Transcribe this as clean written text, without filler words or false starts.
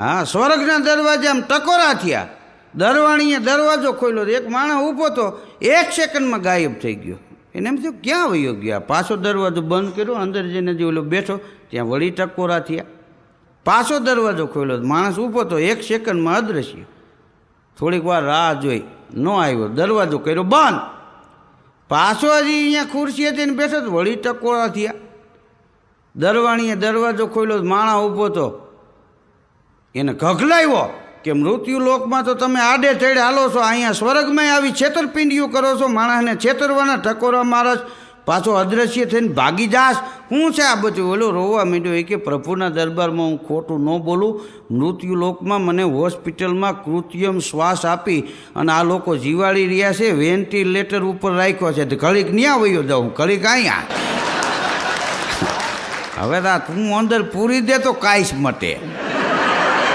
હા, સ્વર્ગના દરવાજા આમ ટકોરા થયા. દરવાણીએ દરવાજો ખોલ્યો, એક માણસ ઊભો તો 1 સેકન્ડમાં ગાયબ થઈ ગયો. એને એમ થયું ક્યાં વયો ગયા. પાછો દરવાજો બંધ કર્યો, અંદર જઈને જે ઓલો બેઠો ત્યાં વળી ટકોરા થયા. પાછો દરવાજો ખોલ્યો, માણસ ઊભો તો 1 સેકન્ડમાં અદૃશ્ય. થોડીક વાર રાહ જોઈ, ન આવ્યો, દરવાજો કર્યો બંધ. પાછો હજી અહીંયા ખુરશી હતી ને બેઠો તો વળી ટકોરા થયા. દરવાણીએ દરવાજો ખોલ્યો, માણસ ઊભો તો એને ઘગલાવ્યો કે મૃત્યુલોકમાં તો તમે આડે તેડે હાલો છો, અહીંયા સ્વર્ગમાં આવી છેતરપિંડીઓ કરો છો, માણસને છેતરવાના ટકોરા મારસ, પાછો અદ્રશ્ય થઈને ભાગી જાશ. શું છે આ બધું? ઓલો રોવા માંડ્યો કે પ્રભુના દરબારમાં હું ખોટું ન બોલું. મૃત્યુલોકમાં મને હોસ્પિટલમાં કૃત્રિમ શ્વાસ આપી અને આ લોકો જીવાડી રહ્યા છે, વેન્ટિલેટર ઉપર રાખ્યો છે, તો ઘડીક ન્યા વયો જાઉં, ઘડીક અહીંયા. હવે તું અંદર પૂરી દે તો કાંઈ જ મટે.